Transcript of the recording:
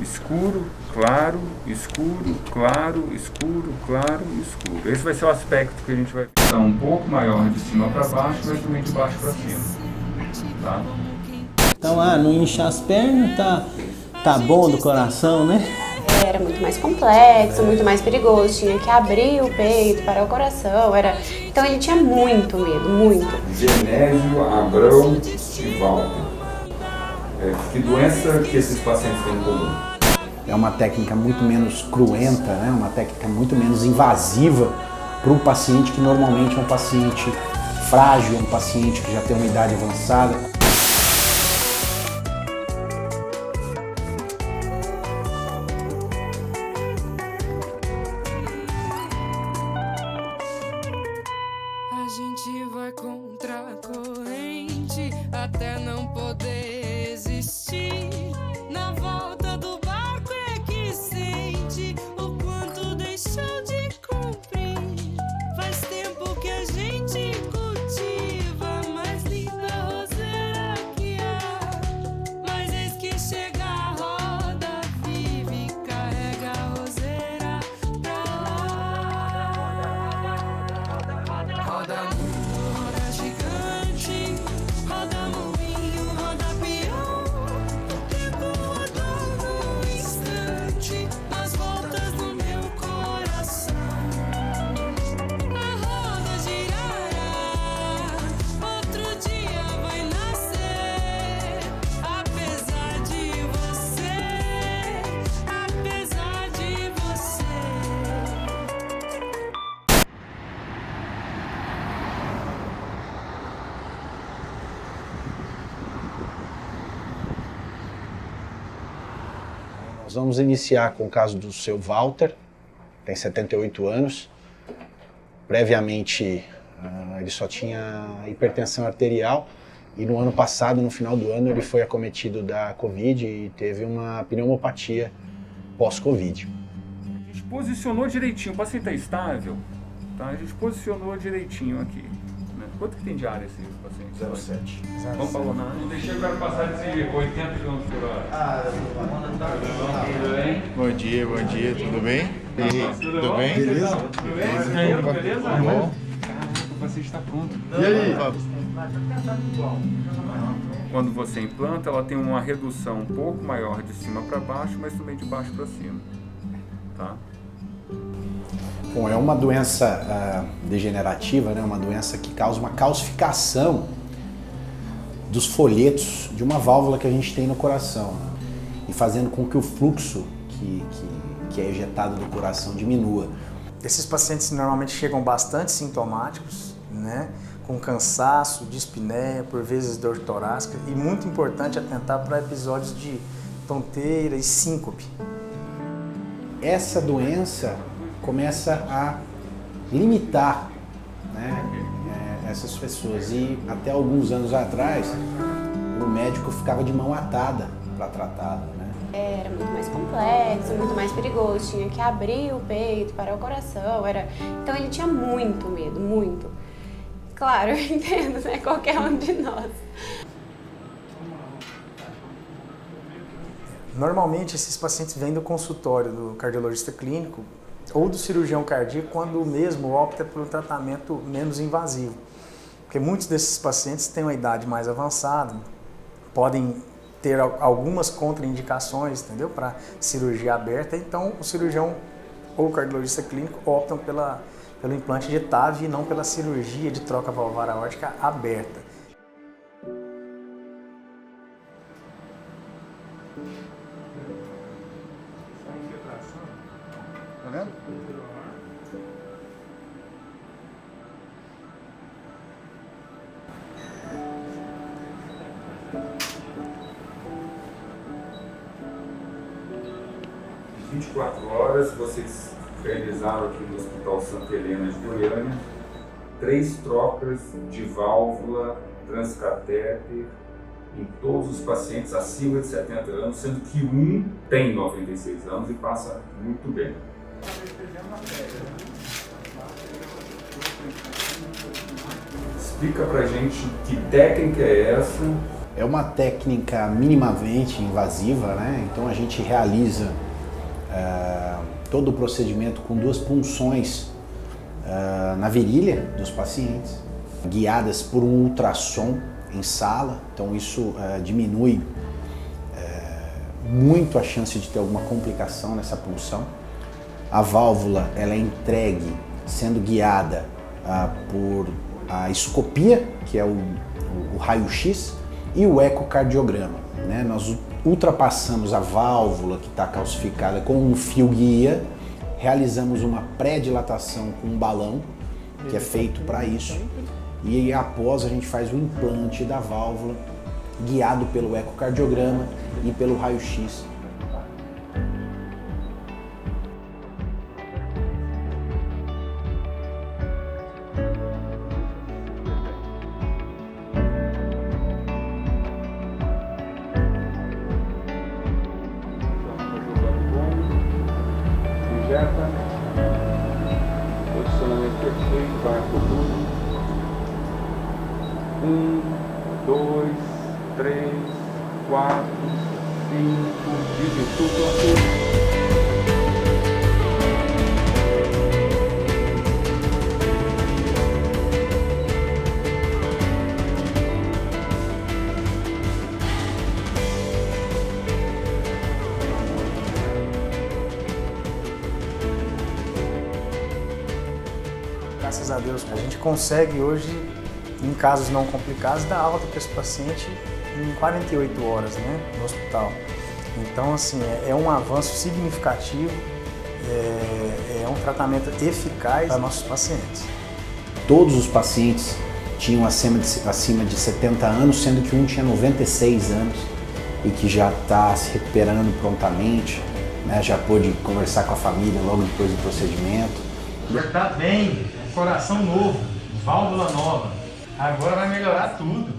escuro, claro, escuro, claro, escuro, claro, escuro. Esse vai ser o aspecto que a gente vai dar um pouco maior de cima para baixo, mas também de baixo para cima, tá? Então, não inchar as pernas, tá bom do coração, né? Era muito mais complexo, muito mais perigoso, tinha que abrir o peito, parar o coração, então ele tinha muito medo, muito. Genésio, Abrão e Walter. Que doença que esses pacientes têm em comum? É uma técnica muito menos cruenta, né? Uma técnica muito menos invasiva para um paciente que normalmente é um paciente frágil, um paciente que já tem uma idade avançada. A gente vai contra a corrente até não poder existir. Na volta do barco é que sente o quanto deixou de cumprir. Faz tempo que a gente cultiva a mais linda roseira que há. Mas eis que chega a roda viva e carrega a roseira pra lá. Roda mundo, roda gigante, roda moinho, roda peão. O tempo rodou num instante, nas voltas do meu coração. A roda girará, outro dia vai nascer. Apesar de você, apesar de você. Nós vamos iniciar com o caso do seu Walter, tem 78 anos. Previamente, ele só tinha hipertensão arterial e no ano passado, no final do ano, ele foi acometido da Covid e teve uma pneumopatia pós-Covid. A gente posicionou direitinho, o paciente está estável, tá? A gente posicionou direitinho aqui. Né? Quanto que tem de área esse paciente? 0,7. Vamos balonar? Não deixei o cara passar de 80 km por hora. Tudo bem? Bom dia, tudo bem? Tudo bem? Beleza? Tudo bem? Beleza? Tá bom? O paciente está pronto. E aí? Quando você implanta, ela tem uma redução um pouco maior de cima para baixo, mas também de baixo para cima. Tá? Bom, é uma doença degenerativa, né? Uma doença que causa uma calcificação dos folhetos de uma válvula que a gente tem no coração e fazendo com que o fluxo que é ejetado do coração diminua. Esses pacientes normalmente chegam bastante sintomáticos, né? Com cansaço, dispneia, por vezes dor torácica e muito importante atentar para episódios de tonteira e síncope. Essa doença começa a limitar, né, essas pessoas e até alguns anos atrás o médico ficava de mão atada para tratá-la, né? Era muito mais complexo, muito mais perigoso, tinha que abrir o peito, parar o coração, então ele tinha muito medo, muito. Claro, eu entendo, né? Qualquer um de nós. Normalmente esses pacientes vêm do consultório do cardiologista clínico ou do cirurgião cardíaco quando o mesmo opta por um tratamento menos invasivo. Porque muitos desses pacientes têm uma idade mais avançada, podem ter algumas contraindicações, entendeu? Para cirurgia aberta, então o cirurgião ou o cardiologista clínico optam pelo implante de TAV e não pela cirurgia de troca valvar aórtica aberta. Tá vendo? Em 24 horas, vocês realizaram aqui no Hospital Santa Helena de Goiânia 3 trocas de válvula transcatéter em todos os pacientes acima de 70 anos, sendo que um tem 96 anos e passa muito bem. Explica pra gente que técnica é essa É uma técnica minimamente invasiva, né? Então a gente realiza todo o procedimento com 2 punções na virilha dos pacientes, guiadas por um ultrassom em sala. Então isso diminui muito a chance de ter alguma complicação nessa punção. A válvula ela é entregue sendo guiada por a escopia, que é o raio-x, e o ecocardiograma, né? Nós ultrapassamos a válvula que está calcificada com um fio guia, realizamos uma pré-dilatação com um balão, que é feito para isso, e após a gente faz o implante da válvula, guiado pelo ecocardiograma e pelo raio-x. Injeta, posicionamento perfeito, vai por tudo. 1, 2, 3, 4, 5, desinfla tudo. Graças a Deus, a gente consegue hoje, em casos não complicados, dar alta para esse paciente em 48 horas, né, no hospital. Então, assim, é um avanço significativo, é um tratamento eficaz para nossos pacientes. Todos os pacientes tinham acima de 70 anos, sendo que um tinha 96 anos e que já está se recuperando prontamente, né, já pôde conversar com a família logo depois do procedimento. Já está bem, coração novo, válvula nova. Agora vai melhorar tudo.